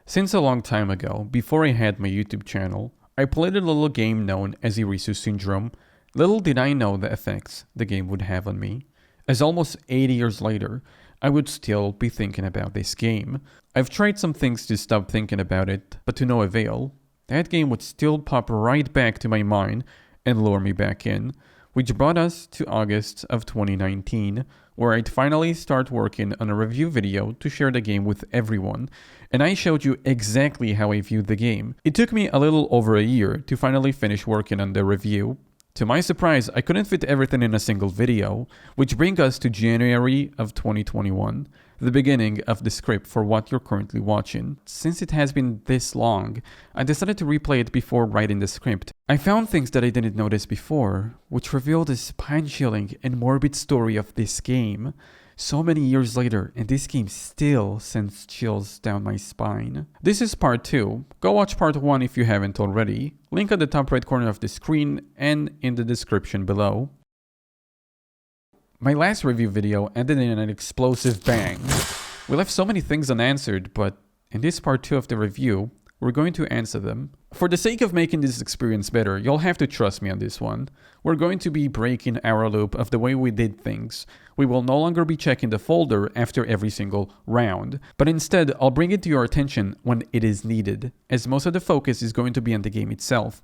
Since a long time ago, before I had my YouTube channel, I played a little game known as Irisu syndrome. Little did I know the effects the game would have on me, as almost 80 years later, I would still be thinking about this game. I've tried some things to stop thinking about it, but to no avail. That game would still pop right back to my mind and lure me back in, which brought us to August of 2019, where I'd finally start working on a review video to share the game with everyone, and I showed you exactly how I viewed the game. It took me a little over a year to finally finish working on the review. To my surprise, I couldn't fit everything in a single video, which brings us to January of 2021, the beginning of the script for what you're currently watching. Since it has been this long, I decided to replay it before writing the script. I found things that I didn't notice before, which revealed the spine-chilling and morbid story of this game. So many years later, and this game still sends chills down my spine. This is part 2. Go watch part 1 if you haven't already. Link at the top right corner of the screen and in the description below. My last review video ended in an explosive bang. We left so many things unanswered, but in this part 2 of the review, we're going to answer them. For the sake of making this experience better, you'll have to trust me on this one. We're going to be breaking our loop of the way we did things. We will no longer be checking the folder after every single round, but instead I'll bring it to your attention when it is needed, as most of the focus is going to be on the game itself.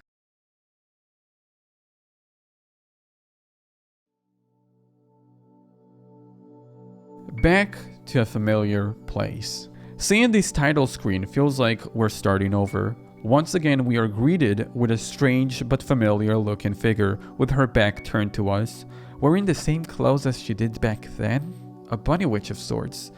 Back to a familiar place. Seeing this title screen feels like we're starting over. Once again, we are greeted with a strange but familiar looking figure with her back turned to us, wearing the same clothes as she did back then? A bunny witch of sorts.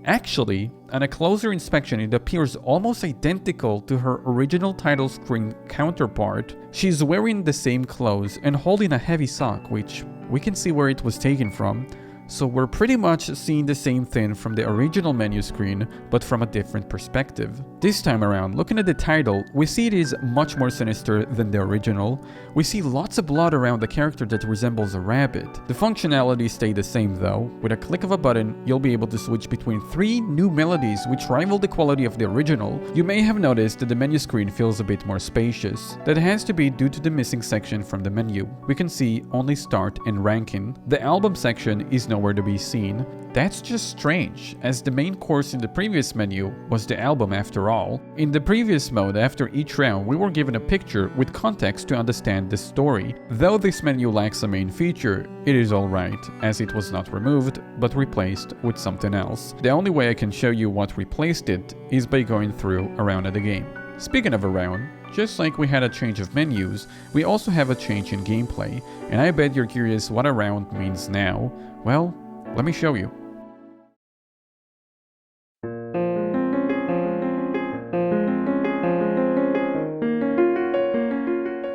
Actually, on a closer inspection, it appears almost identical to her original title screen counterpart. She's wearing the same clothes and holding a heavy sock, which we can see where it was taken from. So we're pretty much seeing the same thing from the original menu screen, but from a different perspective. This time around, looking at the title, we see it is much more sinister than the original. We see lots of blood around the character that resembles a rabbit. The functionality stayed the same though. With a click of a button, you'll be able to switch between 3 new melodies which rival the quality of the original. You may have noticed that the menu screen feels a bit more spacious. That has to be due to the missing section from the menu. We can see only start and ranking. The album section is nowhere to be seen. That's just strange, as the main course in the previous menu was the album after all. In the previous mode, after each round, we were given a picture with context to understand the story. Though this menu lacks a main feature, it is alright, as it was not removed, but replaced with something else. The only way I can show you what replaced it is by going through a round of the game. Speaking of a round, just like we had a change of menus, we also have a change in gameplay, and I bet you're curious what a round means now. Well, let me show you.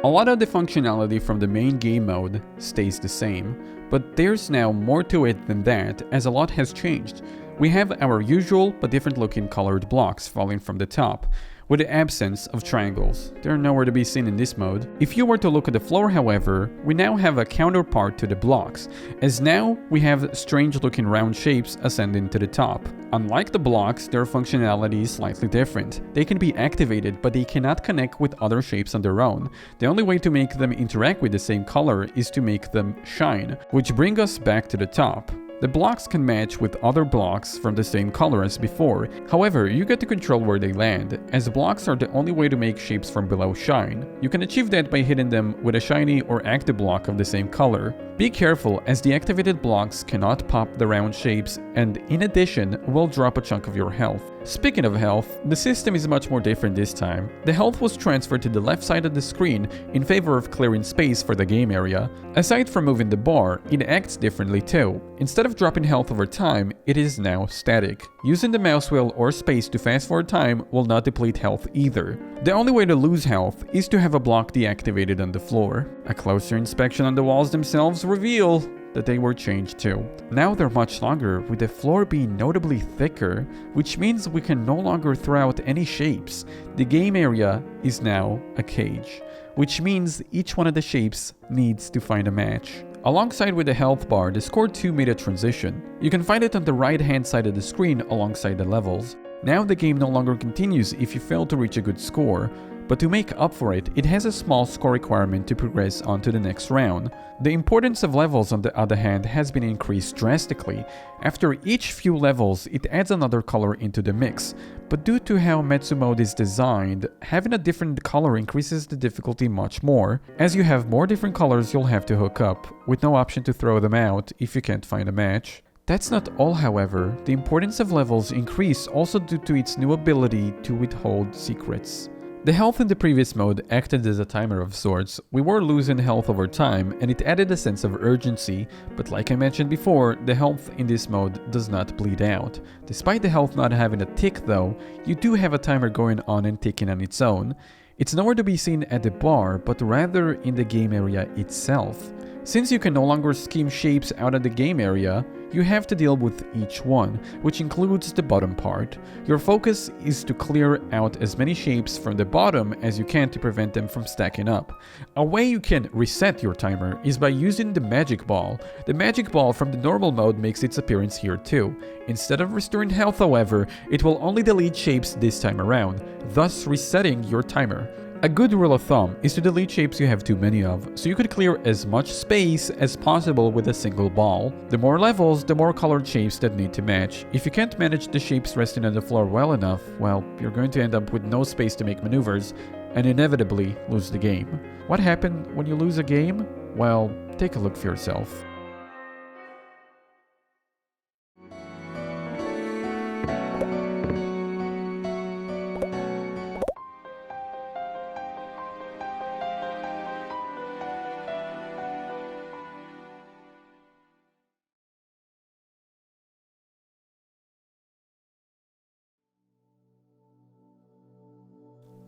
A lot of the functionality from the main game mode stays the same, but there's now more to it than that, as a lot has changed. We have our usual but different looking colored blocks falling from the top, with the absence of triangles. They're nowhere to be seen in this mode. If you were to look at the floor, however, we now have a counterpart to the blocks, as now we have strange looking round shapes ascending to the top. Unlike the blocks, their functionality is slightly different. They can be activated, but they cannot connect with other shapes on their own. The only way to make them interact with the same color is to make them shine, which brings us back to the top. The blocks can match with other blocks from the same color as before, however, you get to control where they land, as blocks are the only way to make shapes from below shine. You can achieve that by hitting them with a shiny or active block of the same color. Be careful, as the activated blocks cannot pop the round shapes and in addition will drop a chunk of your health. Speaking of health, the system is much more different this time. The health was transferred to the left side of the screen in favor of clearing space for the game area. Aside from moving the bar, it acts differently too. Instead of dropping health over time, it is now static. Using the mouse wheel or space to fast forward time will not deplete health either. The only way to lose health is to have a block deactivated on the floor. A closer inspection on the walls themselves reveal that they were changed too. Now they're much longer, with the floor being notably thicker, which means we can no longer throw out any shapes. The game area is now a cage, which means each one of the shapes needs to find a match. Alongside with the health bar, the score 2 made a transition. You can find it on the right hand side of the screen alongside the levels. Now the game no longer continues if you fail to reach a good score, but to make up for it, it has a small score requirement to progress on to the next round. The importance of levels, on the other hand, has been increased drastically. After each few levels, it adds another color into the mix, but due to how Metsu mode is designed, having a different color increases the difficulty much more. As you have more different colors, you'll have to hook up, with no option to throw them out if you can't find a match. That's not all, however. The importance of levels increase also due to its new ability to withhold secrets. The health in the previous mode acted as a timer of sorts. We were losing health over time, and it added a sense of urgency, but like I mentioned before, the health in this mode does not bleed out. Despite the health not having a tick though, you do have a timer going on and ticking on its own. It's nowhere to be seen at the bar, but rather in the game area itself. Since you can no longer scheme shapes out of the game area, you have to deal with each one, which includes the bottom part. Your focus is to clear out as many shapes from the bottom as you can to prevent them from stacking up. A way you can reset your timer is by using the magic ball. The magic ball from the normal mode makes its appearance here too. Instead of restoring health, however, it will only delete shapes this time around, thus resetting your timer. A good rule of thumb is to delete shapes you have too many of, so you could clear as much space as possible with a single ball. The more levels, the more colored shapes that need to match. If you can't manage the shapes resting on the floor well enough, well, you're going to end up with no space to make maneuvers, and inevitably lose the game. What happened when you lose a game? Well, take a look for yourself.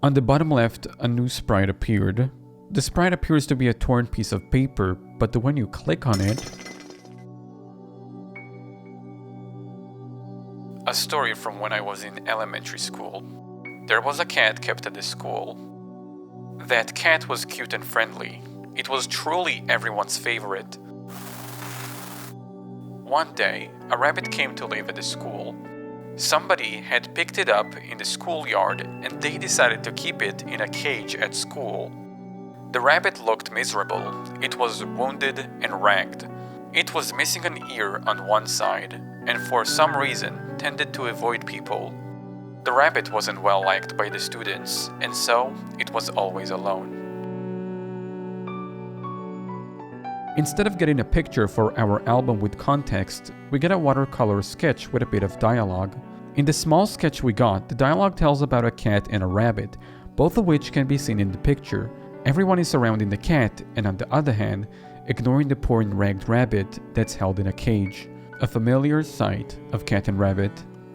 On the bottom left, a new sprite appeared. The sprite appears to be a torn piece of paper, but when you click on it... A story from when I was in elementary school. There was a cat kept at the school. That cat was cute and friendly. It was truly everyone's favorite. One day, a rabbit came to live at the school. Somebody had picked it up in the schoolyard and they decided to keep it in a cage at school. The rabbit looked miserable. It was wounded and ragged. It was missing an ear on one side and for some reason tended to avoid people. The rabbit wasn't well liked by the students and so it was always alone. Instead of getting a picture for our album with context, we get a watercolor sketch with a bit of dialogue. In the small sketch we got, the dialogue tells about a cat and a rabbit, both of which can be seen in the picture. Everyone is surrounding the cat, and on the other hand, ignoring the poor and ragged rabbit that's held in a cage. A familiar sight of cat and rabbit.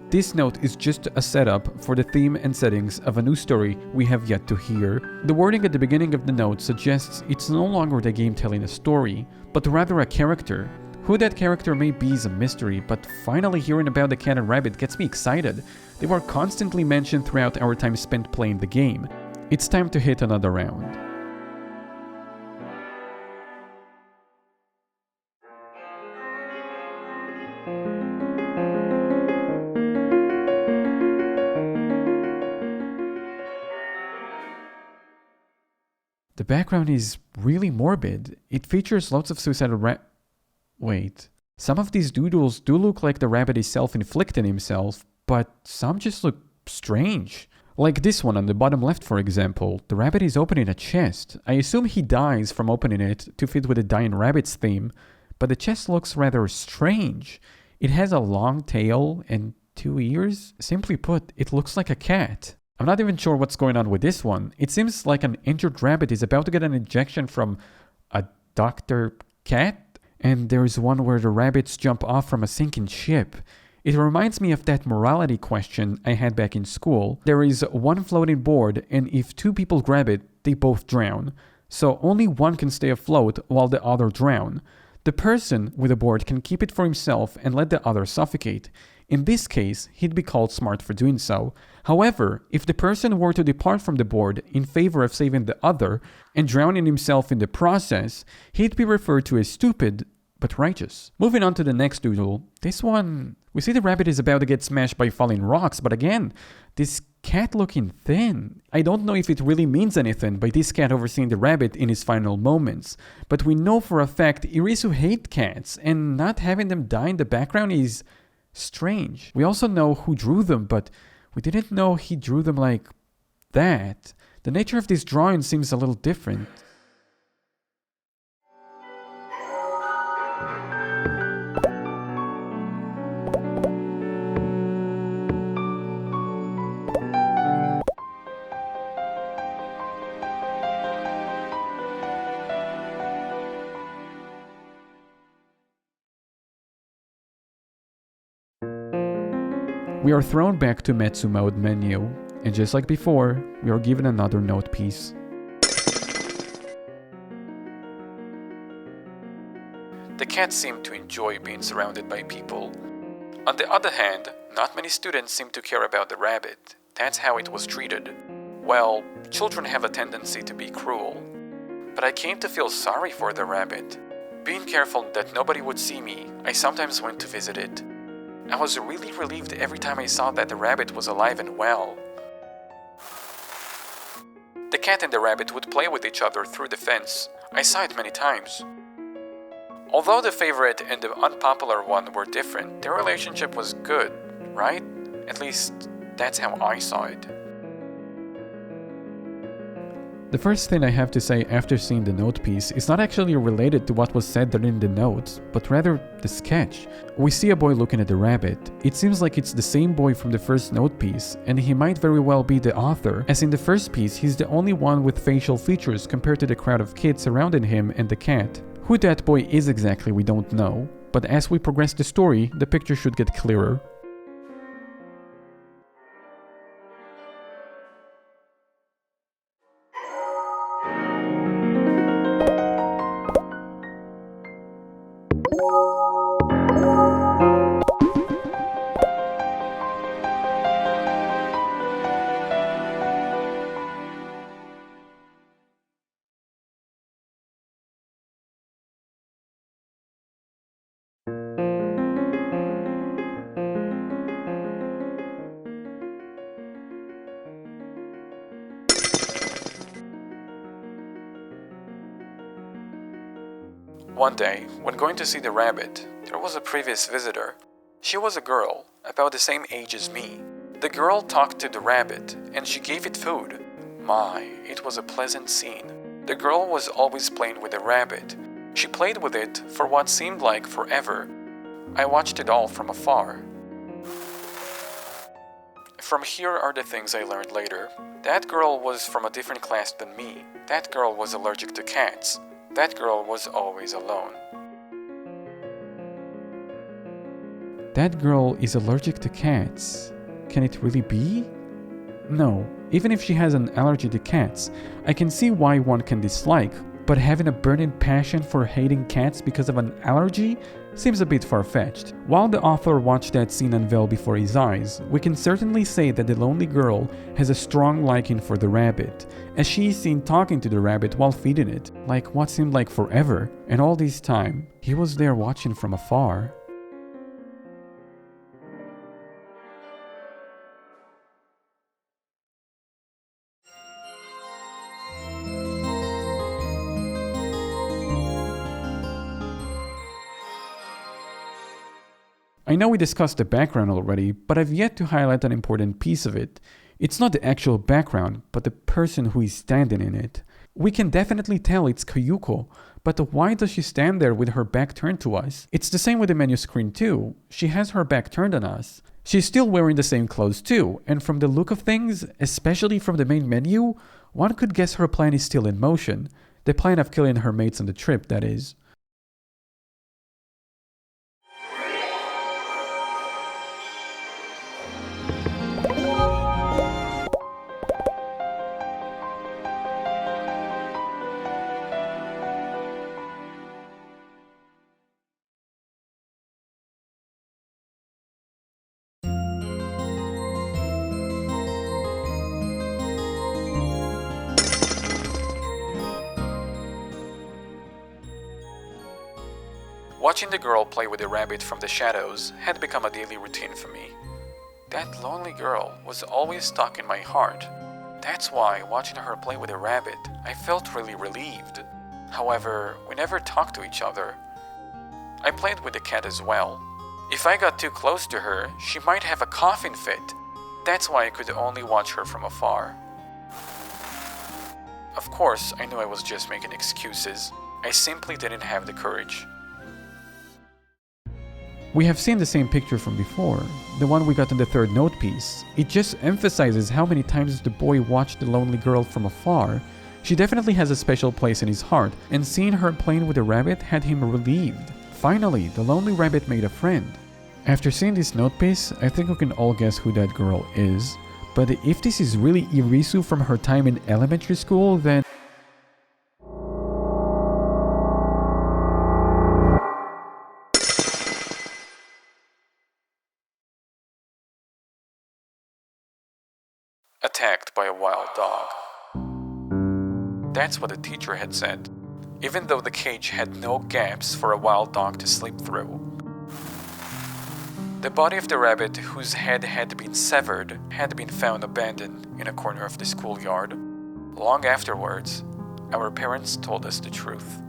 This note is just a setup for the theme and settings of a new story we have yet to hear. The wording at the beginning of the note suggests it's no longer the game telling a story, but rather a character. Who that character may be is a mystery, but finally hearing about the cat and rabbit gets me excited. They were constantly mentioned throughout our time spent playing the game. It's time to hit another round. The background is really morbid. It features lots of suicidal Wait. Some of these doodles do look like the rabbit is self-inflicting himself, but some just look strange. Like this one on the bottom left, for example. The rabbit is opening a chest. I assume he dies from opening it to fit with the dying rabbit's theme, but the chest looks rather strange. It has a long tail and 2 ears. Simply put, it looks like a cat. I'm not even sure what's going on with this one. It seems like an injured rabbit is about to get an injection from a Dr. Cat. And there's one where the rabbits jump off from a sinking ship. It reminds me of that morality question I had back in school. There is one floating board, and if 2 people grab it, they both drown. So only one can stay afloat while the other drown. The person with the board can keep it for himself and let the other suffocate. In this case, he'd be called smart for doing so. However, if the person were to depart from the board in favor of saving the other and drowning himself in the process, he'd be referred to as stupid, but righteous. Moving on to the next doodle. This one, we see the rabbit is about to get smashed by falling rocks, but again, this cat looking thin. I don't know if it really means anything by this cat overseeing the rabbit in his final moments, but we know for a fact Irisu hate cats, and not having them die in the background is strange. We also know who drew them, but we didn't know he drew them like that. The nature of this drawing seems a little different. We are thrown back to Metsu mode menu, and just like before, we are given another note piece. The cat seemed to enjoy being surrounded by people. On the other hand, not many students seem to care about the rabbit. That's how it was treated. Well, children have a tendency to be cruel. But I came to feel sorry for the rabbit. Being careful that nobody would see me, I sometimes went to visit it. I was really relieved every time I saw that the rabbit was alive and well. The cat and the rabbit would play with each other through the fence. I saw it many times. Although the favorite and the unpopular one were different, their relationship was good, right? At least, that's how I saw it. The first thing I have to say after seeing the note piece is not actually related to what was said there in the notes, but rather the sketch. We see a boy looking at the rabbit. It seems like it's the same boy from the first note piece, and he might very well be the author, as in the first piece he's the only one with facial features compared to the crowd of kids surrounding him and the cat. Who that boy is exactly we don't know, but as we progress the story, the picture should get clearer. One day, when going to see the rabbit, there was a previous visitor. She was a girl, about the same age as me. The girl talked to the rabbit, and she gave it food. My, it was a pleasant scene. The girl was always playing with the rabbit. She played with it for what seemed like forever. I watched it all from afar. From here are the things I learned later. That girl was from a different class than me. That girl was allergic to cats. That girl was always alone. That girl is allergic to cats. Can it really be? No, even if she has an allergy to cats, I can see why one can dislike, but having a burning passion for hating cats because of an allergy seems a bit far-fetched. While the author watched that scene unveil before his eyes, we can certainly say that the lonely girl has a strong liking for the rabbit, as she is seen talking to the rabbit while feeding it, like what seemed like forever, and all this time, he was there watching from afar. I know we discussed the background already, but I've yet to highlight an important piece of it. It's not the actual background, but the person who is standing in it. We can definitely tell it's Kayuko, but why does she stand there with her back turned to us? It's the same with the menu screen too. She has her back turned on us. She's still wearing the same clothes too, and from the look of things, especially from the main menu, one could guess her plan is still in motion. The plan of killing her mates on the trip, that is. Watching the girl play with the rabbit from the shadows had become a daily routine for me. That lonely girl was always stuck in my heart. That's why, watching her play with the rabbit, I felt really relieved. However, we never talked to each other. I played with the cat as well. If I got too close to her, she might have a coughing fit. That's why I could only watch her from afar. Of course, I knew I was just making excuses. I simply didn't have the courage. We have seen the same picture from before, the one we got in the third note piece. It just emphasizes how many times the boy watched the lonely girl from afar. She definitely has a special place in his heart, and seeing her playing with the rabbit had him relieved. Finally, the lonely rabbit made a friend. After seeing this note piece, I think we can all guess who that girl is. But if this is really Irisu from her time in elementary school, then... Attacked by a wild dog. That's what the teacher had said, even though the cage had no gaps for a wild dog to sleep through. The body of the rabbit, whose head had been severed, had been found abandoned in a corner of the schoolyard. Long afterwards, our parents told us the truth.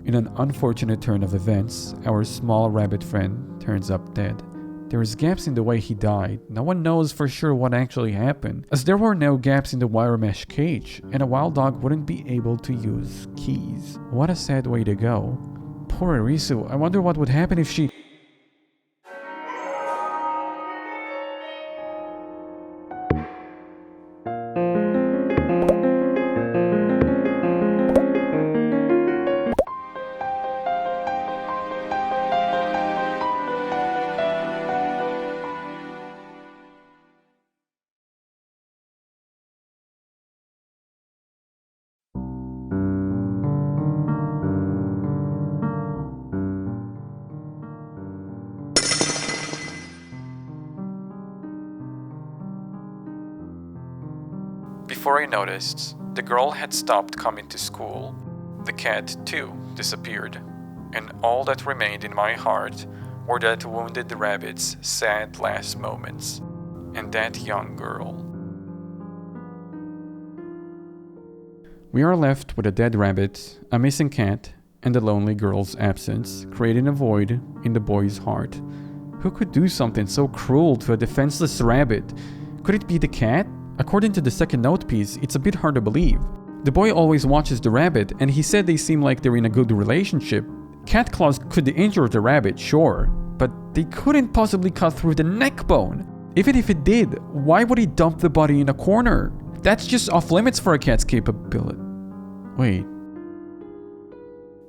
In an unfortunate turn of events, our small rabbit friend turns up dead. There is gaps in the way he died. No one knows for sure what actually happened, as there were no gaps in the wire mesh cage, and a wild dog wouldn't be able to use keys. What a sad way to go. Poor Irisu, I wonder what would happen if she... Before I noticed, the girl had stopped coming to school. The cat, too, disappeared. And all that remained in my heart were that wounded rabbit's sad last moments. And that young girl. We are left with a dead rabbit, a missing cat, and the lonely girl's absence, creating a void in the boy's heart. Who could do something so cruel to a defenseless rabbit? Could it be the cat? According to the second note piece, it's a bit hard to believe. The boy always watches the rabbit, and he said they seem like they're in a good relationship. Cat claws could injure the rabbit, sure, but they couldn't possibly cut through the neck bone. Even if it did, why would he dump the body in a corner? That's just off limits for a cat's capability. Wait.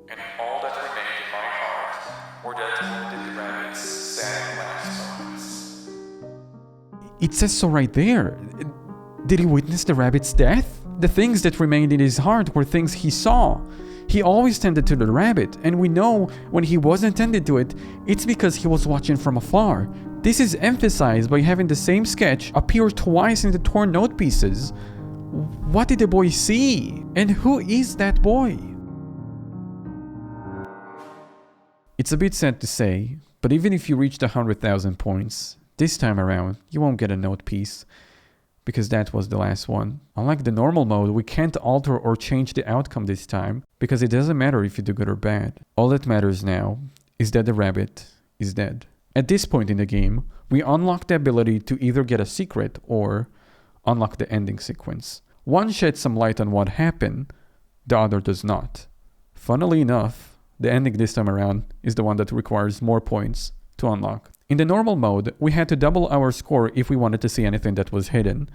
And all that remained in my heart were that wounded rabbit's sad last moments. It says so right there. Did he witness the rabbit's death? The things that remained in his heart were things he saw. He always tended to the rabbit, and we know when he wasn't tended to it, it's because he was watching from afar. This is emphasized by having the same sketch appear twice in the torn note pieces. What did the boy see? And who is that boy? It's a bit sad to say, but even if you reach the 100,000 points, this time around, you won't get a note piece. Because that was the last one. Unlike the normal mode, we can't alter or change the outcome this time, because it doesn't matter if you do good or bad. All that matters now is that the rabbit is dead. At this point in the game, we unlock the ability to either get a secret or unlock the ending sequence. One sheds some light on what happened, the other does not. Funnily enough, the ending this time around is the one that requires more points to unlock. In the normal mode, we had to double our score if we wanted to see anything that was hidden.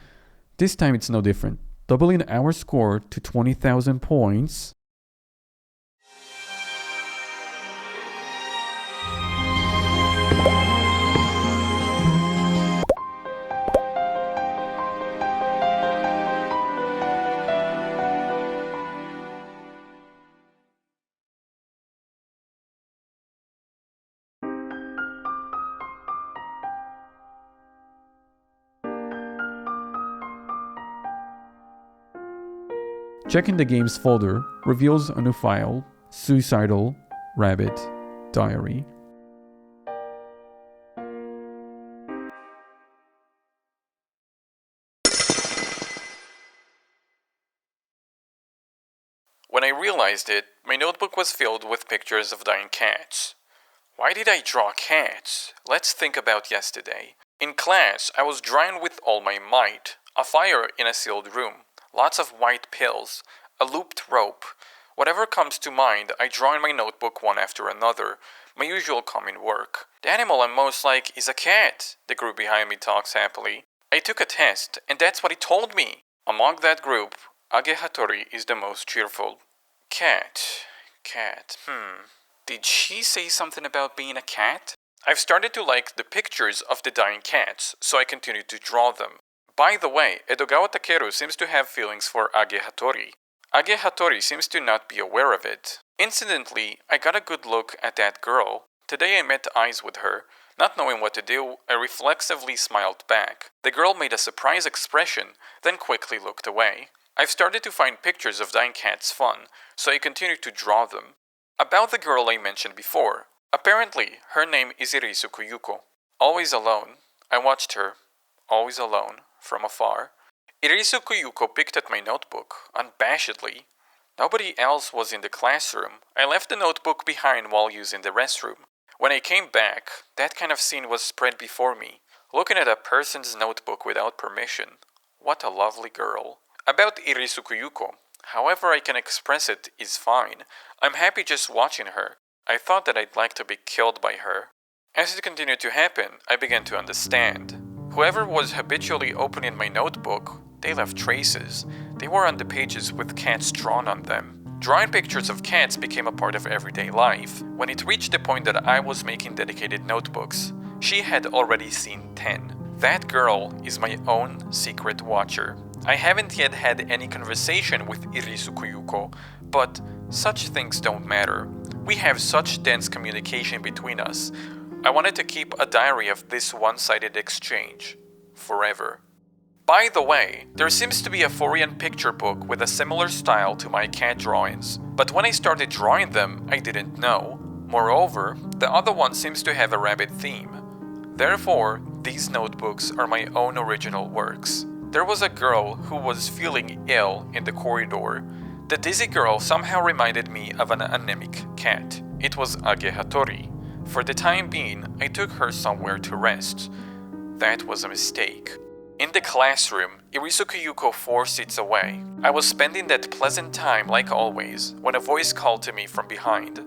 This time it's no different. Doubling our score to 20,000 points. Checking the game's folder reveals a new file, Suicidal Rabbit Diary. When I realized it, my notebook was filled with pictures of dying cats. Why did I draw cats? Let's think about yesterday. In class, I was drawing with all my might. A fire in a sealed room, lots of white pills, a looped rope. Whatever comes to mind, I draw in my notebook one after another, my usual common work. The animal I'm most like is a cat, the group behind me talks happily. I took a test, and that's what it told me. Among that group, Age Hattori is the most cheerful. Cat. Did she say something about being a cat? I've started to like the pictures of the dying cats, so I continued to draw them. By the way, Edogawa Takeru seems to have feelings for Age Hattori. Age Hattori seems to not be aware of it. Incidentally, I got a good look at that girl. Today I met eyes with her. Not knowing what to do, I reflexively smiled back. The girl made a surprised expression, then quickly looked away. I've started to find pictures of dying cats fun, so I continued to draw them. About the girl I mentioned before. Apparently, her name is Irisu Kuyuko. Always alone. I watched her, always alone, from afar. Irisu Kuyuko picked at my notebook, unabashedly. Nobody else was in the classroom. I left the notebook behind while using the restroom. When I came back, that kind of scene was spread before me. Looking at a person's notebook without permission. What a lovely girl. About Irisu Kuyuko, however I can express it is fine. I'm happy just watching her. I thought that I'd like to be killed by her. As it continued to happen, I began to understand. Whoever was habitually opening my notebook, they left traces. They were on the pages with cats drawn on them. Drawing pictures of cats became a part of everyday life. When it reached the point that I was making dedicated notebooks, she had already seen 10. That girl is my own secret watcher. I haven't yet had any conversation with Irisu Kuyuko, but such things don't matter. We have such dense communication between us. I wanted to keep a diary of this one-sided exchange. Forever. By the way, there seems to be a foreign picture book with a similar style to my cat drawings, but when I started drawing them, I didn't know. Moreover, the other one seems to have a rabbit theme. Therefore, these notebooks are my own original works. There was a girl who was feeling ill in the corridor. The dizzy girl somehow reminded me of an anemic cat. It was Age Hattori. For the time being, I took her somewhere to rest. That was a mistake. In the classroom, Irisu Kuyuko 4 seats away. I was spending that pleasant time like always, when a voice called to me from behind.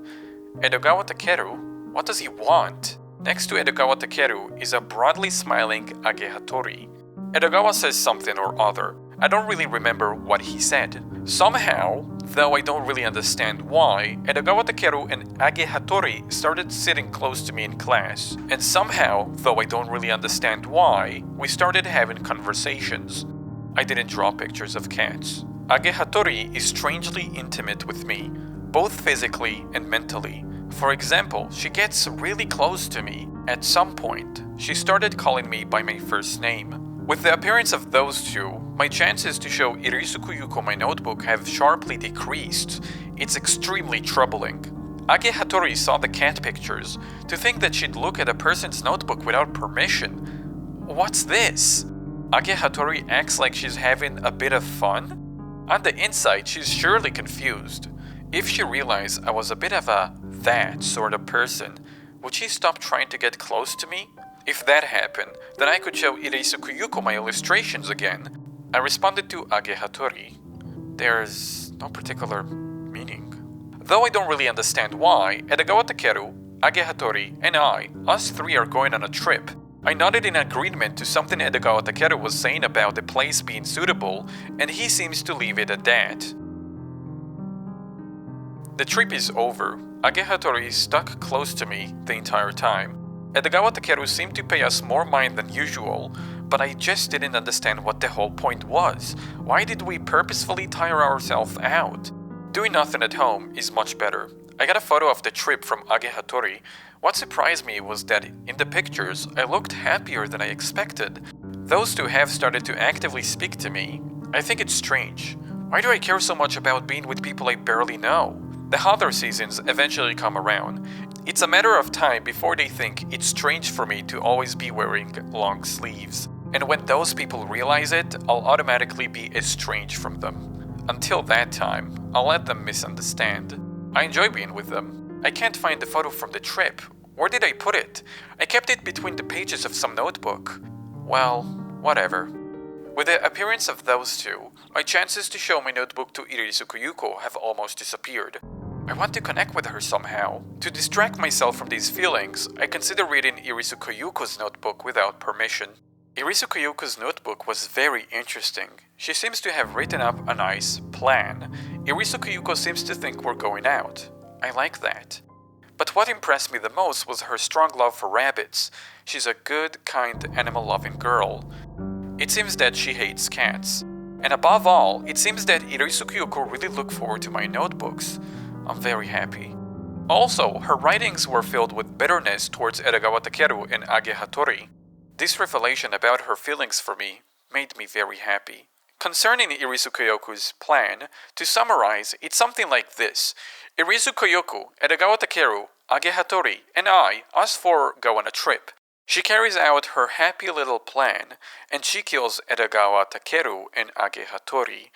Edogawa Takeru? What does he want? Next to Edogawa Takeru is a broadly smiling Age Hattori. Edogawa says something or other. I don't really remember what he said. Somehow, though I don't really understand why, Edogawa Takeru and Age Hattori started sitting close to me in class. And somehow, though I don't really understand why, we started having conversations. I didn't draw pictures of cats. Age Hattori is strangely intimate with me, both physically and mentally. For example, she gets really close to me. At some point, she started calling me by my first name. With the appearance of those two, my chances to show Irisu Kuyuko my notebook have sharply decreased. It's extremely troubling. Age Hattori saw the cat pictures. To think that she'd look at a person's notebook without permission. What's this? Age Hattori acts like she's having a bit of fun? On the inside, she's surely confused. If she realized I was a bit of a that sort of person, would she stop trying to get close to me? If that happened, then I could show Irisu Kuyuko my illustrations again. I responded to Age Hattori. There's no particular meaning. Though I don't really understand why, Edogawa Takeru, Age Hattori, and us three are going on a trip. I nodded in agreement to something Edogawa Takeru was saying about the place being suitable, and he seems to leave it at that. The trip is over. Age Hattori stuck close to me the entire time. Edogawa Takeru seemed to pay us more mind than usual, but I just didn't understand what the whole point was. Why did we purposefully tire ourselves out? Doing nothing at home is much better. I got a photo of the trip from Age Hattori. What surprised me was that in the pictures, I looked happier than I expected. Those two have started to actively speak to me. I think it's strange. Why do I care so much about being with people I barely know? The hotter seasons eventually come around. It's a matter of time before they think it's strange for me to always be wearing long sleeves. And when those people realize it, I'll automatically be estranged from them. Until that time, I'll let them misunderstand. I enjoy being with them. I can't find the photo from the trip. Where did I put it? I kept it between the pages of some notebook. Well, whatever. With the appearance of those two, my chances to show my notebook to Irisu Koyuko have almost disappeared. I want to connect with her somehow. To distract myself from these feelings, I consider reading Irisu Koyuko's notebook without permission. Irisu Koyuko's notebook was very interesting. She seems to have written up a nice plan. Irisu Koyuko seems to think we're going out. I like that. But what impressed me the most was her strong love for rabbits. She's a good, kind, animal-loving girl. It seems that she hates cats. And above all, it seems that Irisu Koyuko really looked forward to my notebooks. I'm very happy. Also, her writings were filled with bitterness towards Edogawa Takeru and Age Hattori. This revelation about her feelings for me made me very happy. Concerning Irisu Koyuko's plan, to summarize, it's something like this. Irisu Koyuko, Edogawa Takeru, Age Hattori, and us four, go on a trip. She carries out her happy little plan, and she kills Edogawa Takeru and Age Hattori.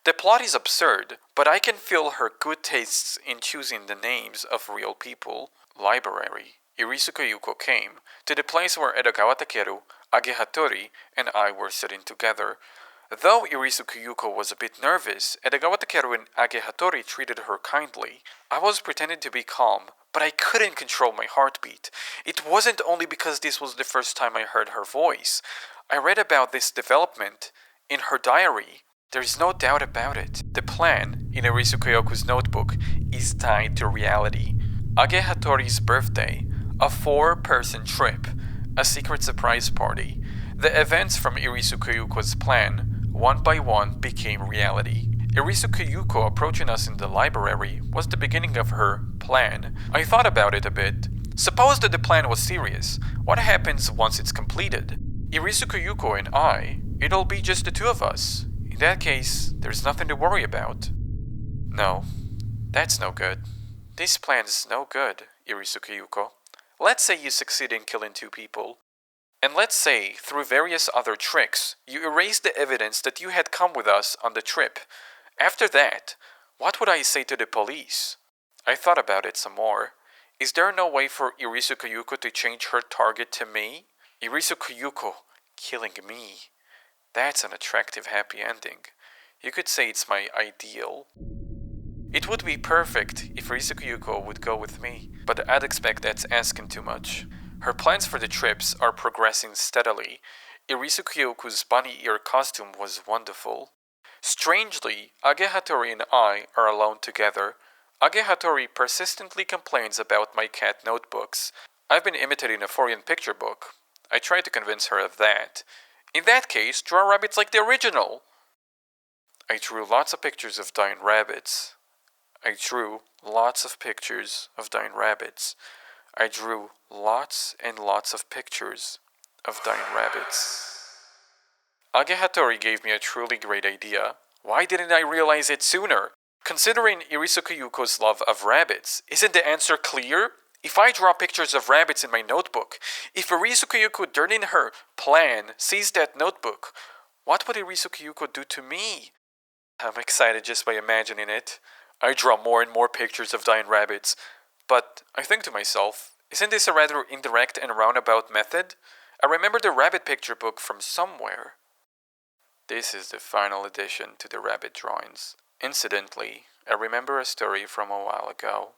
The plot is absurd, but I can feel her good tastes in choosing the names of real people. Library. Irisu Koyuko came to the place where Edogawa Takeru, Age Hattori, and I were sitting together. Though Irisu Koyuko was a bit nervous, Edogawa Takeru and Age Hattori treated her kindly. I was pretending to be calm, but I couldn't control my heartbeat. It wasn't only because this was the first time I heard her voice. I read about this development in her diary. There's no doubt about it. The plan in Irisu Koyuko's notebook is tied to reality. Age Hattori's birthday, a 4-person trip, a secret surprise party. The events from Irisu Koyuko's plan, one by one, became reality. Irisu Koyuko approaching us in the library was the beginning of her plan. I thought about it a bit. Suppose that the plan was serious. What happens once it's completed? Irisu Koyuko and I, it'll be just the two of us. In that case, there's nothing to worry about. No, that's no good. This plan's no good, Irisu Koyuko. Let's say you succeed in killing 2 people. And let's say, through various other tricks, you erase the evidence that you had come with us on the trip. After that, what would I say to the police? I thought about it some more. Is there no way for Irisu Koyuko to change her target to me? Irisu Koyuko killing me. That's an attractive happy ending. You could say it's my ideal. It would be perfect if Irisu Koyuko would go with me, but I'd expect that's asking too much. Her plans for the trips are progressing steadily. Irisu Koyuko's bunny ear costume was wonderful. Strangely, Age Hattori and I are alone together. Age Hattori persistently complains about my cat notebooks. I've been imitating a foreign picture book. I tried to convince her of that. In that case, draw rabbits like the original. I drew lots of pictures of dying rabbits. I drew lots of pictures of dying rabbits. I drew lots and lots of pictures of dying rabbits. Age Hattori gave me a truly great idea. Why didn't I realize it sooner? Considering Irisu Koyuko's love of rabbits, isn't the answer clear? If I draw pictures of rabbits in my notebook, if Irisu Koyuko during her plan sees that notebook, what would Irisu Koyuko do to me? I'm excited just by imagining it. I draw more and more pictures of dying rabbits, but I think to myself, isn't this a rather indirect and roundabout method? I remember the rabbit picture book from somewhere. This is the final addition to the rabbit drawings. Incidentally, I remember a story from a while ago.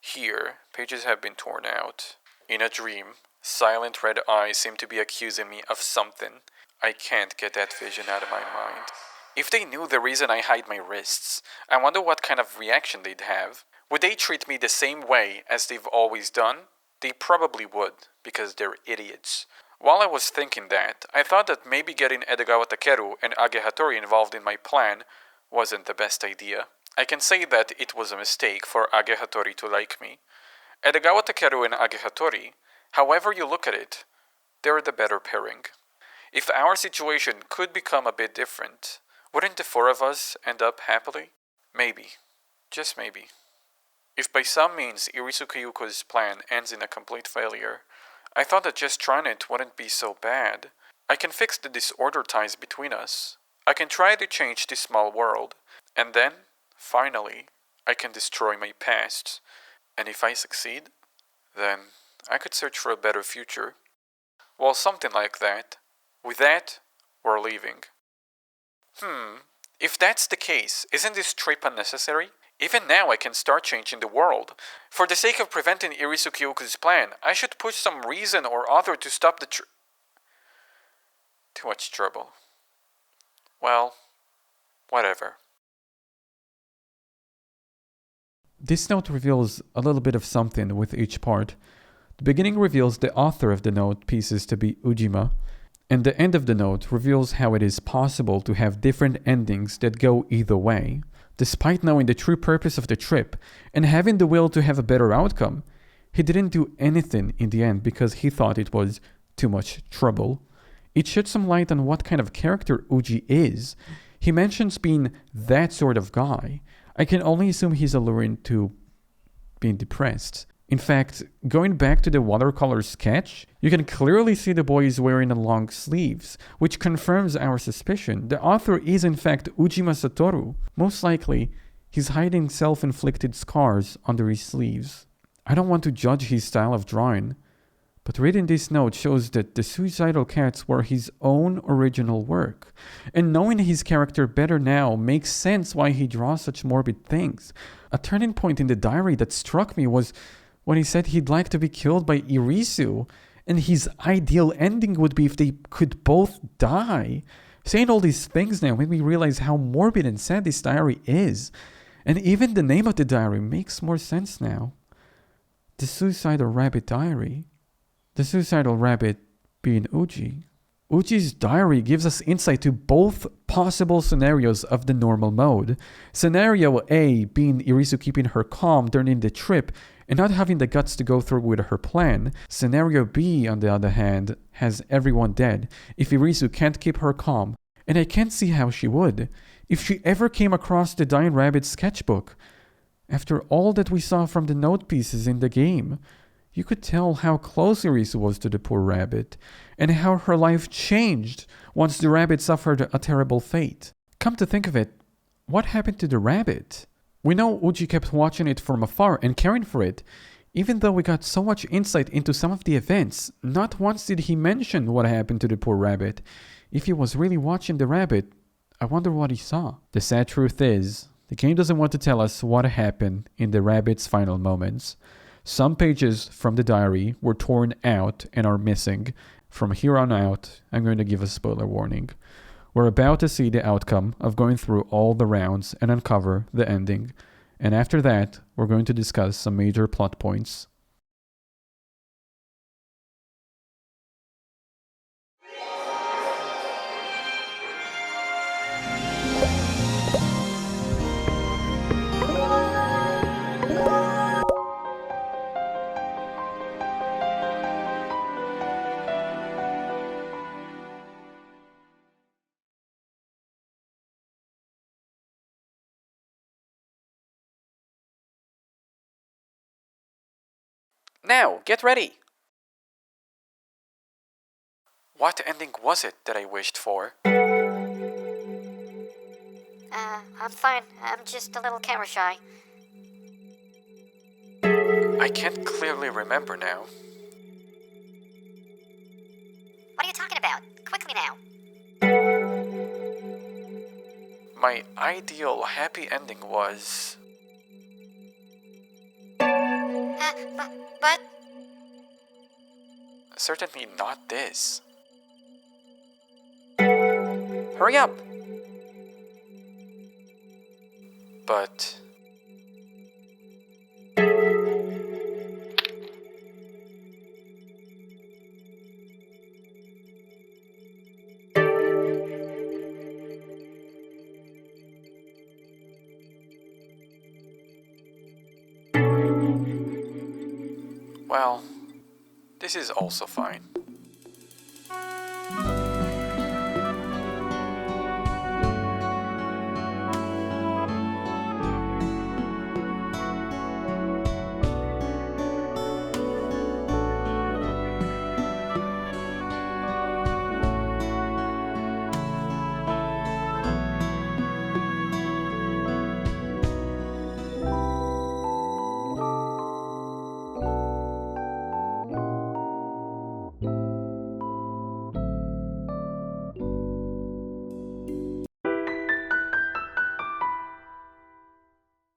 Here, pages have been torn out. In a dream, silent red eyes seem to be accusing me of something. I can't get that vision out of my mind. If they knew the reason I hide my wrists, I wonder what kind of reaction they'd have. Would they treat me the same way as they've always done? They probably would, because they're idiots. While I was thinking that, I thought that maybe getting Edogawa Takeru and Age Hattori involved in my plan wasn't the best idea. I can say that it was a mistake for Age Hattori to like me. Edogawa Takeru and Age Hattori, however you look at it, they're the better pairing. If our situation could become a bit different, Wouldn't the four of us end up happily? Maybe. Just maybe. If by some means Irisu Kyuko's plan ends in a complete failure, I thought that just trying it wouldn't be so bad. I can fix the disorder ties between us. I can try to change this small world. And then, finally, I can destroy my past. And if I succeed, then I could search for a better future. Well, something like that. With that, we're leaving. If that's the case, isn't this trip unnecessary? Even now I can start changing the world. For the sake of preventing Irisu Kyoku's plan, I should push some reason or other to stop the Too much trouble. Well, whatever. This note reveals a little bit of something with each part. The beginning reveals the author of the note pieces to be Ujima, and the end of the note reveals how it is possible to have different endings that go either way. Despite knowing the true purpose of the trip and having the will to have a better outcome, he didn't do anything in the end because he thought it was too much trouble. It sheds some light on what kind of character Uji is. He mentions being that sort of guy. I can only assume he's alluring to being depressed. In fact, going back to the watercolor sketch, you can clearly see the boy is wearing long sleeves, which confirms our suspicion. The author is in fact Ujima Satoru. Most likely, he's hiding self-inflicted scars under his sleeves. I don't want to judge his style of drawing, but reading this note shows that the suicidal cats were his own original work. And knowing his character better now makes sense why he draws such morbid things. A turning point in the diary that struck me was when he said he'd like to be killed by Irisu, and his ideal ending would be if they could both die. Saying all these things now made me realize how morbid and sad this diary is. And even the name of the diary makes more sense now. The Suicidal Rabbit Diary. The Suicidal Rabbit being Uji. Uji's diary gives us insight to both possible scenarios of the normal mode. Scenario A being Irisu keeping her calm during the trip and not having the guts to go through with her plan. Scenario B, on the other hand, has everyone dead if Irisu can't keep her calm, and I can't see how she would if she ever came across the Dying Rabbit's sketchbook. After all that we saw from the note pieces in the game, you could tell how close Irisu was to the poor rabbit, and how her life changed once the rabbit suffered a terrible fate. Come to think of it, what happened to the rabbit? We know Uji kept watching it from afar and caring for it. Even though we got so much insight into some of the events, not once did he mention what happened to the poor rabbit. If he was really watching the rabbit, I wonder what he saw. The sad truth is, the game doesn't want to tell us what happened in the rabbit's final moments. Some pages from the diary were torn out and are missing. From here on out, I'm going to give a spoiler warning. We're about to see the outcome of going through all the rounds and uncover the ending. And after that, we're going to discuss some major plot points. Now, get ready! What ending was it that I wished for? I'm fine. I'm just a little camera shy. I can't clearly remember now. What are you talking about? Quickly now. My ideal happy ending was... But... Certainly not this. Hurry up! But... Well, this is also fine.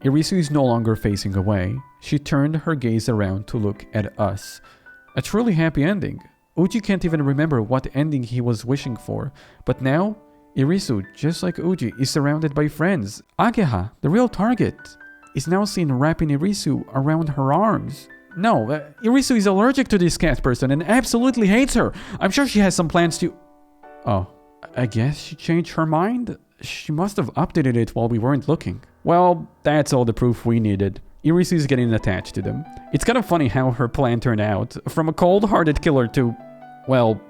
Irisu is no longer facing away. She turned her gaze around to look at us. A truly happy ending. Uji can't even remember what ending he was wishing for, but now, Irisu, just like Uji, is surrounded by friends. Ageha, the real target, is now seen wrapping Irisu around her arms. No, Irisu is allergic to this cat person and absolutely hates her. I'm sure she has some plans to... Oh, I guess she changed her mind? She must have updated it while we weren't looking. Well, that's all the proof we needed. Irisu is getting attached to them. It's kind of funny how her plan turned out. From a cold-hearted killer to, well,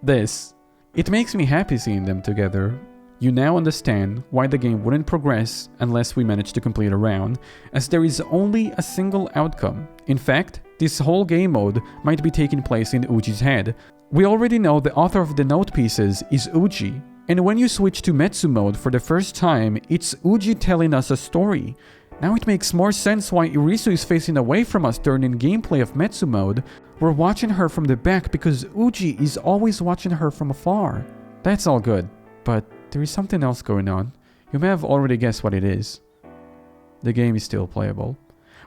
this. It makes me happy seeing them together. You now understand why the game wouldn't progress unless we manage to complete a round, as there is only a single outcome. In fact, this whole game mode might be taking place in Uji's head. We already know the author of the note pieces is Uji, and when you switch to Metsu mode for the first time, it's Uji telling us a story. Now it makes more sense why Irisu is facing away from us during gameplay of Metsu mode. We're watching her from the back because Uji is always watching her from afar. That's all good, but there is something else going on. You may have already guessed what it is. The game is still playable.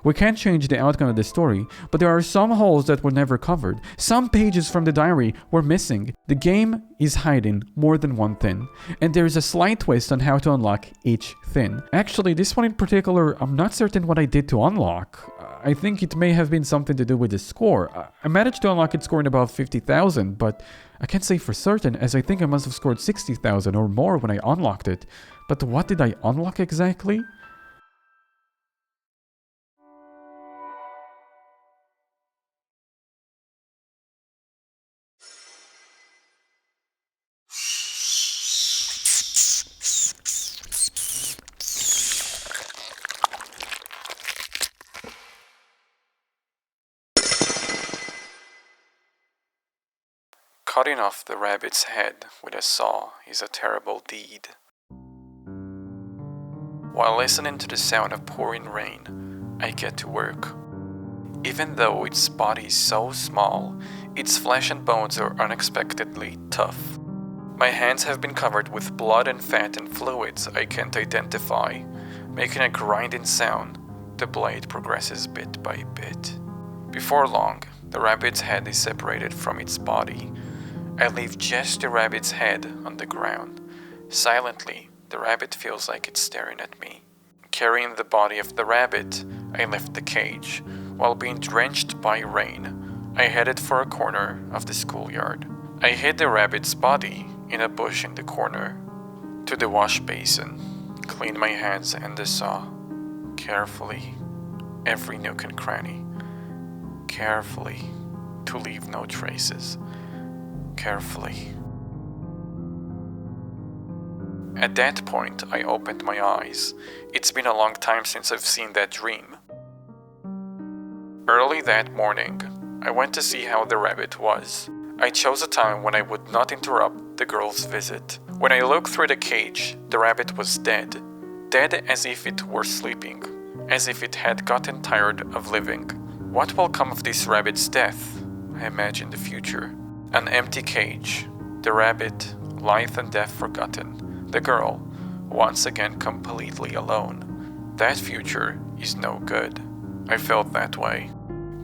We can't change the outcome of the story, but there are some holes that were never covered. Some pages from the diary were missing. The game is hiding more than one thing, and there is a slight twist on how to unlock each thing. Actually, this one in particular, I'm not certain what I did to unlock. I think it may have been something to do with the score. I managed to unlock it scoring above 50,000, but I can't say for certain, as I think I must have scored 60,000 or more when I unlocked it. But what did I unlock exactly? Cutting off the rabbit's head with a saw is a terrible deed. While listening to the sound of pouring rain, I get to work. Even though its body is so small, its flesh and bones are unexpectedly tough. My hands have been covered with blood and fat and fluids I can't identify. Making a grinding sound, the blade progresses bit by bit. Before long, the rabbit's head is separated from its body. I leave just the rabbit's head on the ground. Silently, the rabbit feels like it's staring at me. Carrying the body of the rabbit, I left the cage. While being drenched by rain, I headed for a corner of the schoolyard. I hid the rabbit's body in a bush in the corner. To the wash basin, cleaned my hands and the saw. Carefully, every nook and cranny. Carefully, to leave no traces. Carefully. At that point, I opened my eyes. It's been a long time since I've seen that dream. Early that morning, I went to see how the rabbit was. I chose a time when I would not interrupt the girl's visit. When I looked through the cage, the rabbit was dead. Dead as if it were sleeping, as if it had gotten tired of living. What will come of this rabbit's death? I imagine the future. An empty cage, the rabbit, lithe and death forgotten, the girl, once again completely alone. That future is no good. I felt that way.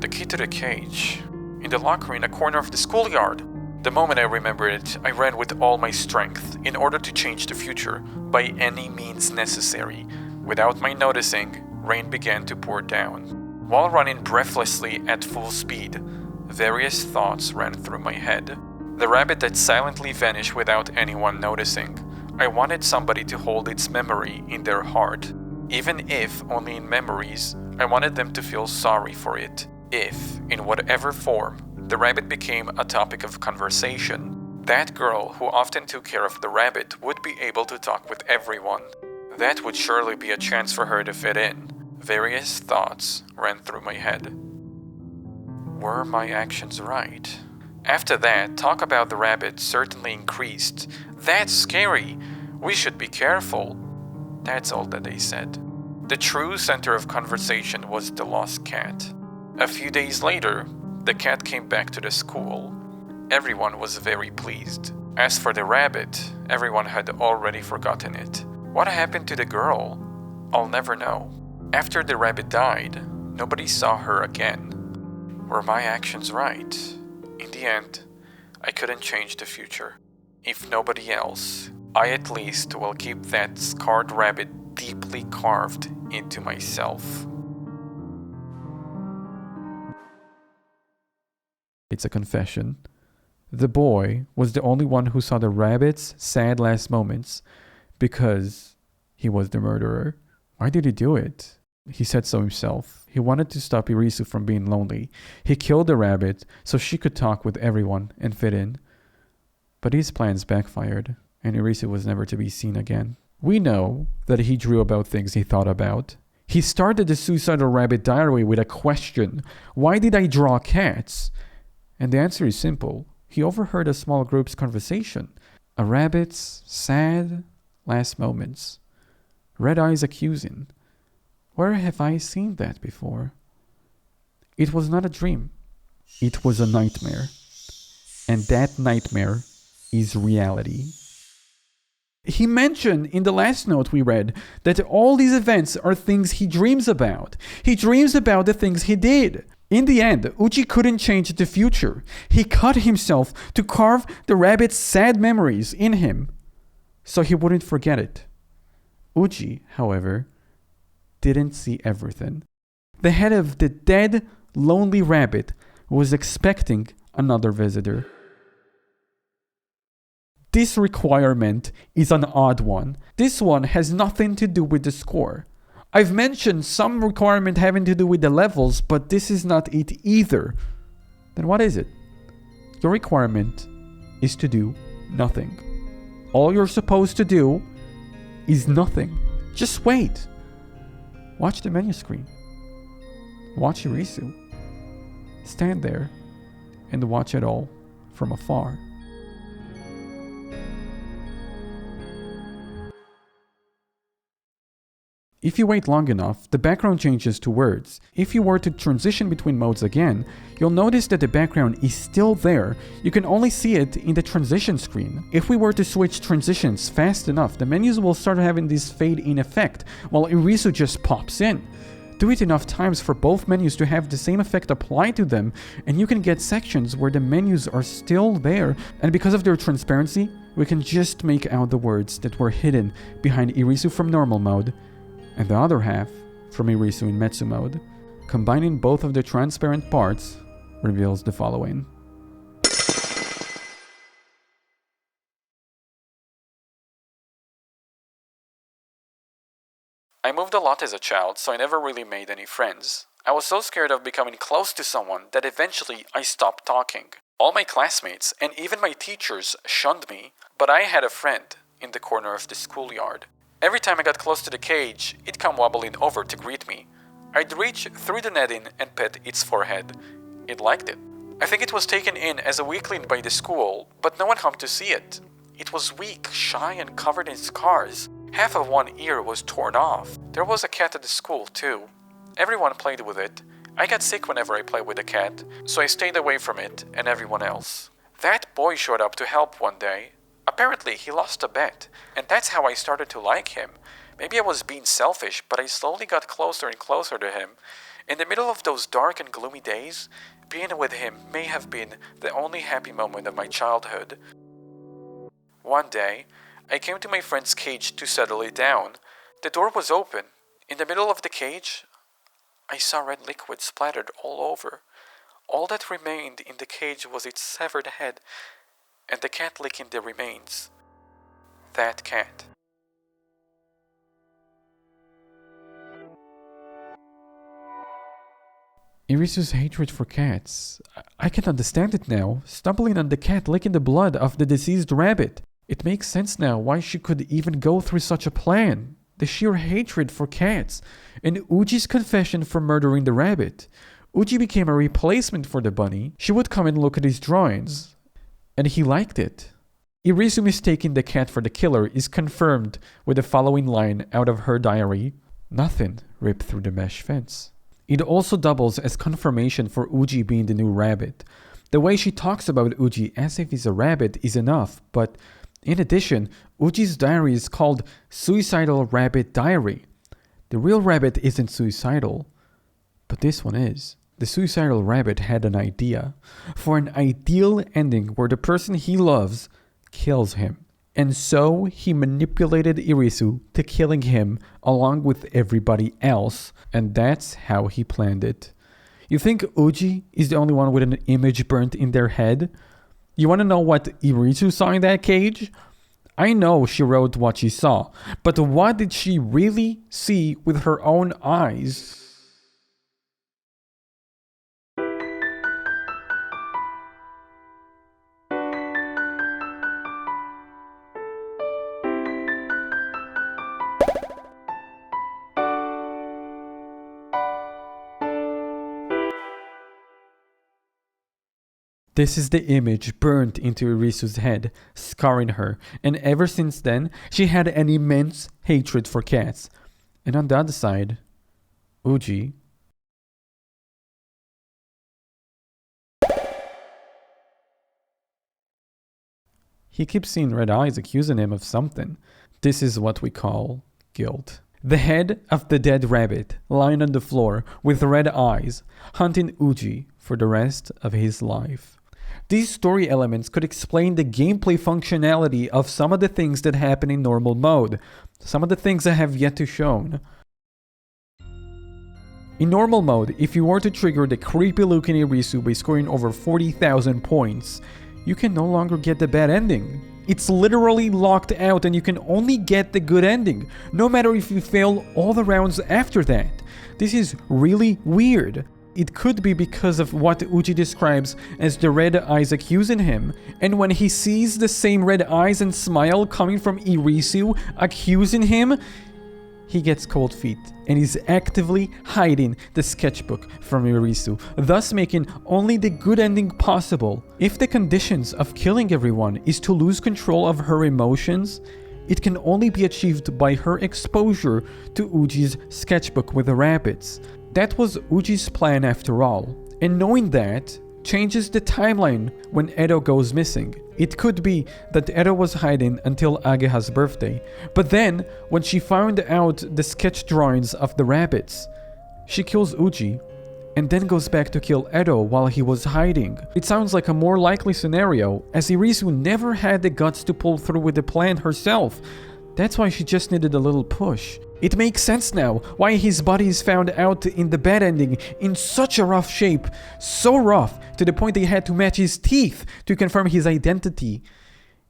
The key to the cage, in the locker in a corner of the schoolyard. The moment I remembered it, I ran with all my strength in order to change the future by any means necessary. Without my noticing, rain began to pour down. While running breathlessly at full speed, various thoughts ran through my head. The rabbit that silently vanished without anyone noticing. I wanted somebody to hold its memory in their heart. Even if only in memories, I wanted them to feel sorry for it. If, in whatever form, the rabbit became a topic of conversation, that girl who often took care of the rabbit would be able to talk with everyone. That would surely be a chance for her to fit in. Various thoughts ran through my head. Were my actions right? After that, talk about the rabbit certainly increased. That's scary. We should be careful. That's all that they said. The true center of conversation was the lost cat. A few days later, the cat came back to the school. Everyone was very pleased. As for the rabbit, everyone had already forgotten it. What happened to the girl? I'll never know. After the rabbit died, nobody saw her again. Were my actions right? In the end, I couldn't change the future. If nobody else, I at least will keep that scarred rabbit deeply carved into myself. It's a confession. The boy was the only one who saw the rabbit's sad last moments because he was the murderer. Why did he do it? He said so himself. He wanted to stop Irisu from being lonely. He killed the rabbit so she could talk with everyone and fit in. But his plans backfired, and Irisu was never to be seen again. We know that he drew about things he thought about. He started the Suicidal Rabbit Diary with a question: why did I draw cats? And the answer is simple. He overheard a small group's conversation. A rabbit's sad last moments. Red eyes accusing. Where have I seen that before? It was not a dream. It was a nightmare. And that nightmare is reality. He mentioned in the last note we read that all these events are things he dreams about. He dreams about the things he did. In the end, Uji couldn't change the future. He cut himself to carve the rabbit's sad memories in him so he wouldn't forget it. Uji, however, didn't see everything. The head of the dead, lonely rabbit was expecting another visitor. This requirement is an odd one. This one has nothing to do with the score. I've mentioned some requirement having to do with the levels, but this is not it either. Then what is it? Your requirement is to do nothing. All you're supposed to do is nothing. Just wait. Watch the menu screen. Watch Irisu. Stand there and watch it all from afar. If you wait long enough, the background changes to words. If you were to transition between modes again, you'll notice that the background is still there. You can only see it in the transition screen. If we were to switch transitions fast enough, the menus will start having this fade-in effect, while Irisu just pops in. Do it enough times for both menus to have the same effect applied to them, and you can get sections where the menus are still there, and because of their transparency, we can just make out the words that were hidden behind Irisu from normal mode, and the other half from Irisu in Metsu mode. Combining both of the transparent parts reveals the following. I moved a lot as a child, so I never really made any friends. I was so scared of becoming close to someone that eventually I stopped talking. All my classmates and even my teachers shunned me, but I had a friend in the corner of the schoolyard. Every time I got close to the cage, it'd come wobbling over to greet me. I'd reach through the netting and pet its forehead. It liked it. I think it was taken in as a weakling by the school, but no one came to see it. It was weak, shy, and covered in scars. Half of one ear was torn off. There was a cat at the school, too. Everyone played with it. I got sick whenever I played with the cat, so I stayed away from it and everyone else. That boy showed up to help one day. Apparently, he lost a bet, and that's how I started to like him. Maybe I was being selfish, but I slowly got closer and closer to him. In the middle of those dark and gloomy days, being with him may have been the only happy moment of my childhood. One day, I came to my friend's cage to settle it down. The door was open. In the middle of the cage, I saw red liquid splattered all over. All that remained in the cage was its severed head, and the cat licking the remains. That cat. Irisu's hatred for cats. I can understand it now. Stumbling on the cat licking the blood of the deceased rabbit. It makes sense now why she could even go through such a plan. The sheer hatred for cats. And Uji's confession for murdering the rabbit. Uji became a replacement for the bunny. She would come and look at his drawings. And he liked it. Irisu mistaking the cat for the killer is confirmed with the following line out of her diary. Nothing ripped through the mesh fence. It also doubles as confirmation for Uji being the new rabbit. The way she talks about Uji as if he's a rabbit is enough, but in addition, Uji's diary is called Suicidal Rabbit Diary. The real rabbit isn't suicidal, but this one is. The suicidal rabbit had an idea for an ideal ending where the person he loves kills him. And so he manipulated Irisu to killing him along with everybody else, and that's how he planned it. You think Uji is the only one with an image burnt in their head? You want to know what Irisu saw in that cage? I know she wrote what she saw, but what did she really see with her own eyes? This is the image burnt into Irisu's head, scarring her, and ever since then, she had an immense hatred for cats. And on the other side, Uji. He keeps seeing red eyes accusing him of something. This is what we call guilt. The head of the dead rabbit lying on the floor with red eyes, hunting Uji for the rest of his life. These story elements could explain the gameplay functionality of some of the things that happen in normal mode, some of the things I have yet to shown. In normal mode, if you were to trigger the creepy looking Irisu by scoring over 40,000 points, you can no longer get the bad ending. It's literally locked out and you can only get the good ending, no matter if you fail all the rounds after that. This is really weird. It could be because of what Uji describes as the red eyes accusing him, and when he sees the same red eyes and smile coming from Irisu accusing him, he gets cold feet and is actively hiding the sketchbook from Irisu, thus making only the good ending possible. If the conditions of killing everyone is to lose control of her emotions, it can only be achieved by her exposure to Uji's sketchbook with the rabbits. That was Uji's plan after all, and knowing that changes the timeline when Edo goes missing. It could be that Edo was hiding until Ageha's birthday, but then when she found out the sketch drawings of the rabbits, she kills Uji and then goes back to kill Edo while he was hiding. It sounds like a more likely scenario, as Irisu never had the guts to pull through with the plan herself. That's why she just needed a little push. It makes sense now why his body is found out in the bad ending in such a rough shape, so rough to the point they had to match his teeth to confirm his identity.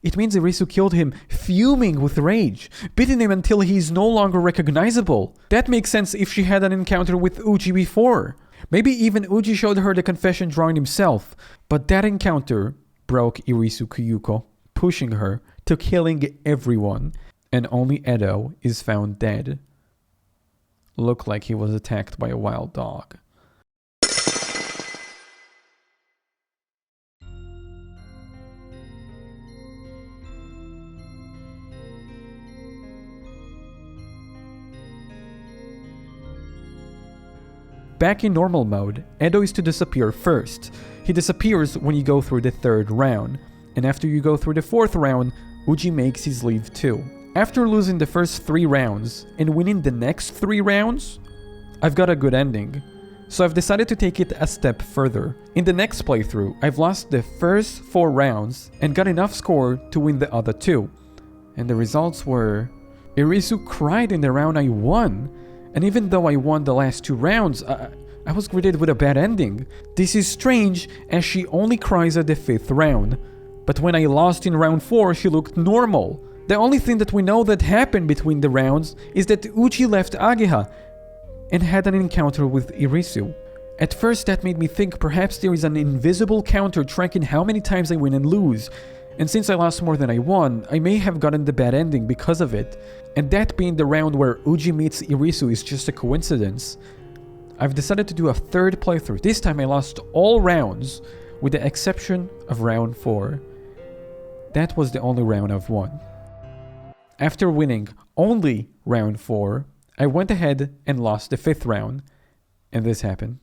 It means Irisu killed him fuming with rage, beating him until he is no longer recognizable. That makes sense if she had an encounter with Uji before. Maybe even Uji showed her the confession drawing himself, but that encounter broke Irisu Kyuko, pushing her to killing everyone. And only Edo is found dead. Looked like he was attacked by a wild dog. Back in normal mode, Edo is to disappear first. He disappears when you go through the third round, and after you go through the fourth round, Uji makes his leave too. After losing the first 3 rounds and winning the next 3 rounds, I've got a good ending. So I've decided to take it a step further. In the next playthrough, I've lost the first 4 rounds and got enough score to win the other 2. And the results were... Irisu cried in the round I won. And even though I won the last 2 rounds, I was greeted with a bad ending. This is strange, as she only cries at the 5th round. But when I lost in round 4, she looked normal. The only thing that we know that happened between the rounds is that Uji left Ageha and had an encounter with Irisu. At first that made me think perhaps there is an invisible counter tracking how many times I win and lose, and since I lost more than I won, I may have gotten the bad ending because of it, and that being the round where Uji meets Irisu is just a coincidence. I've decided to do a 3rd playthrough. This time I lost all rounds, with the exception of round 4. That was the only round I've won. After winning only round 4, I went ahead and lost the 5th round, and this happened.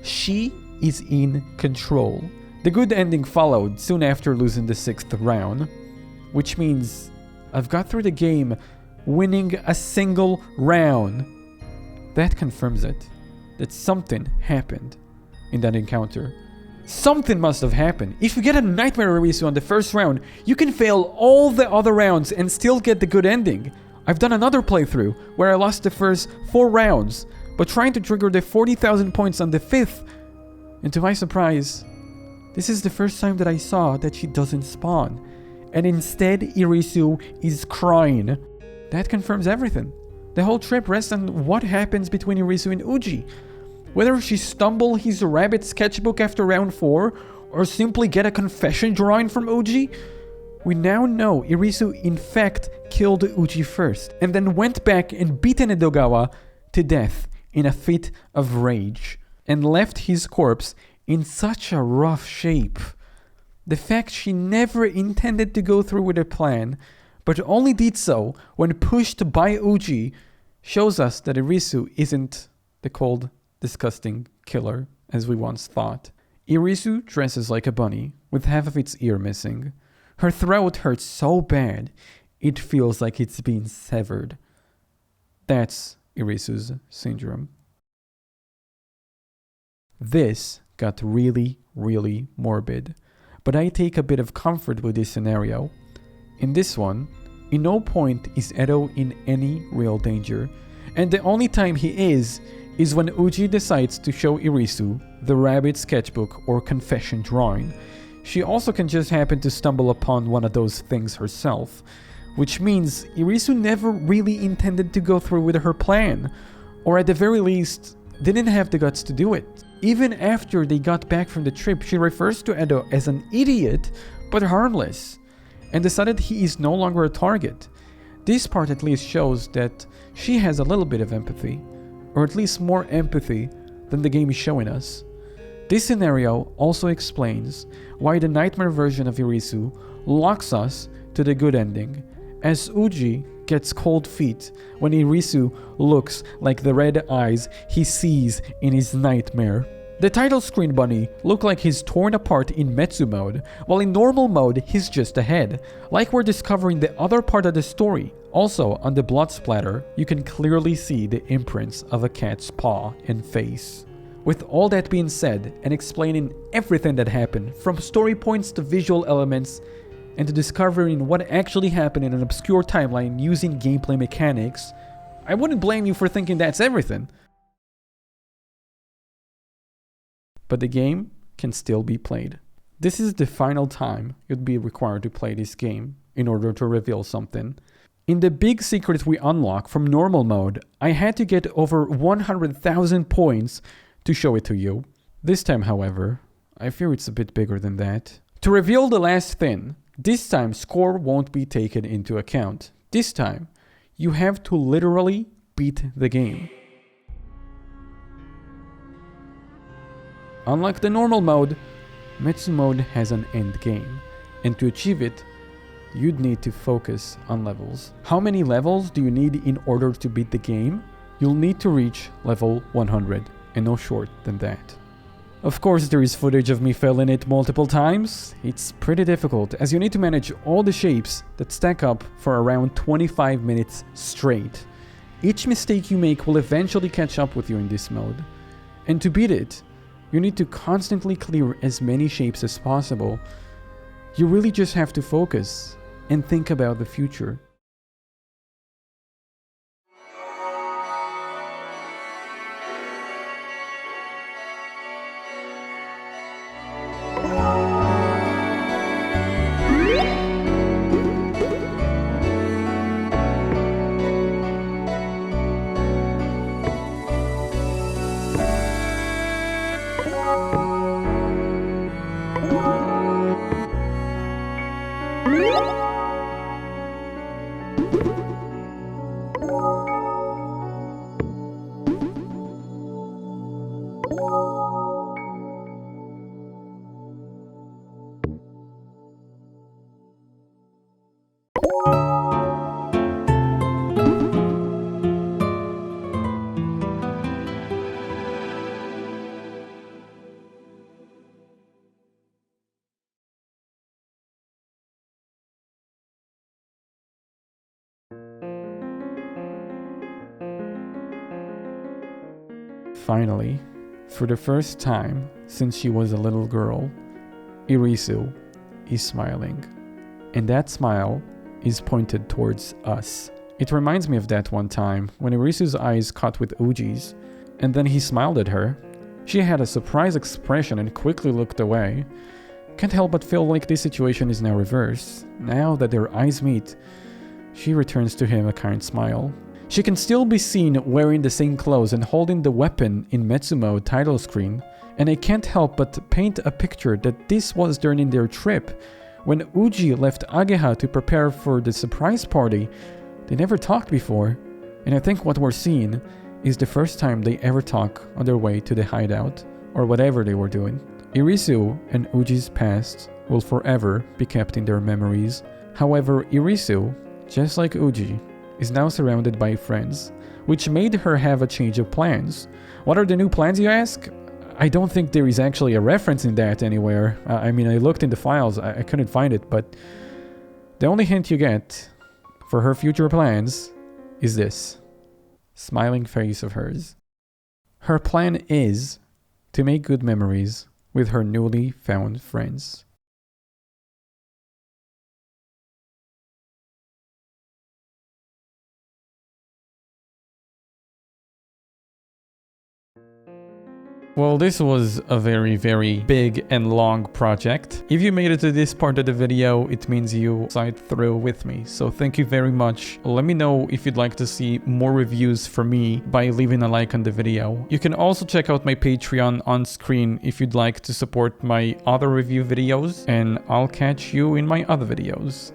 She is in control. The good ending followed soon after losing the 6th round, which means I've got through the game winning a single round. That confirms it, that something happened in that encounter. Something must have happened. If you get a Nightmare Irisu on the first round, you can fail all the other rounds and still get the good ending. I've done another playthrough where I lost the first 4 rounds, but trying to trigger the 40,000 points on the 5th. And to my surprise, this is the first time that I saw that she doesn't spawn. And instead, Irisu is crying. That confirms everything. The whole trip rests on what happens between Irisu and Uji. Whether she stumble his rabbit sketchbook after round 4, or simply get a confession drawing from Uji, we now know Irisu in fact killed Uji first, and then went back and beaten Edogawa to death in a fit of rage, and left his corpse in such a rough shape. The fact she never intended to go through with her plan, but only did so when pushed by Uji, shows us that Irisu isn't the cold, disgusting killer as we once thought. Irisu dresses like a bunny, with half of its ear missing. Her throat hurts so bad, it feels like it's been severed. That's Irisu's syndrome. This got really, really morbid, but I take a bit of comfort with this scenario. In this one, in no point is Edo in any real danger, and the only time he is when Uji decides to show Irisu the rabbit sketchbook or confession drawing. She also can just happen to stumble upon one of those things herself, which means Irisu never really intended to go through with her plan, or at the very least, didn't have the guts to do it. Even after they got back from the trip, she refers to Edo as an idiot, but harmless, and decided he is no longer a target. This part at least shows that she has a little bit of empathy, or at least more empathy than the game is showing us. This scenario also explains why the nightmare version of Irisu locks us to the good ending, as Uji gets cold feet when Irisu looks like the red eyes he sees in his nightmare. The title screen bunny looked like he's torn apart in Metsu mode, while in normal mode he's just a head, like we're discovering the other part of the story. Also, on the blood splatter, you can clearly see the imprints of a cat's paw and face. With all that being said, and explaining everything that happened, from story points to visual elements, and to discovering what actually happened in an obscure timeline using gameplay mechanics, I wouldn't blame you for thinking that's everything. But the game can still be played. This is the final time you'd be required to play this game in order to reveal something. In the big secret we unlock from normal mode, I had to get over 100,000 points to show it to you. This time, however, I fear it's a bit bigger than that. To reveal the last thing, this time score won't be taken into account. This time, you have to literally beat the game. Unlike the normal mode, Metsu mode has an end game, and to achieve it, you'd need to focus on levels. How many levels do you need in order to beat the game? You'll need to reach level 100, and no short than that. Of course, there is footage of me failing it multiple times. It's pretty difficult, as you need to manage all the shapes that stack up for around 25 minutes straight. Each mistake you make will eventually catch up with you in this mode. And to beat it, you need to constantly clear as many shapes as possible. You really just have to focus and think about the future. Finally, for the first time since she was a little girl, Irisu is smiling. And that smile is pointed towards us. It reminds me of that one time when Irisu's eyes caught with Uji's, and then he smiled at her. She had a surprised expression and quickly looked away. Can't help but feel like this situation is now reversed. Now that their eyes meet, she returns to him a kind smile. She can still be seen wearing the same clothes and holding the weapon in Metsumo title screen, and I can't help but paint a picture that this was during their trip. When Uji left Ageha to prepare for the surprise party, they never talked before, and I think what we're seeing is the first time they ever talk on their way to the hideout, or whatever they were doing. Irisu and Uji's past will forever be kept in their memories. However, Irisu, just like Uji, is now surrounded by friends, which made her have a change of plans. What are the new plans, you ask? I don't think there is actually a reference in that anywhere. I mean, I looked in the files, I couldn't find it, but the only hint you get for her future plans is this smiling face of hers. Her plan is to make good memories with her newly found friends. Well, this was a very, very big and long project. If you made it to this part of the video, it means you sat through with me. So thank you very much. Let me know if you'd like to see more reviews from me by leaving a like on the video. You can also check out my Patreon on screen if you'd like to support my other review videos, and I'll catch you in my other videos.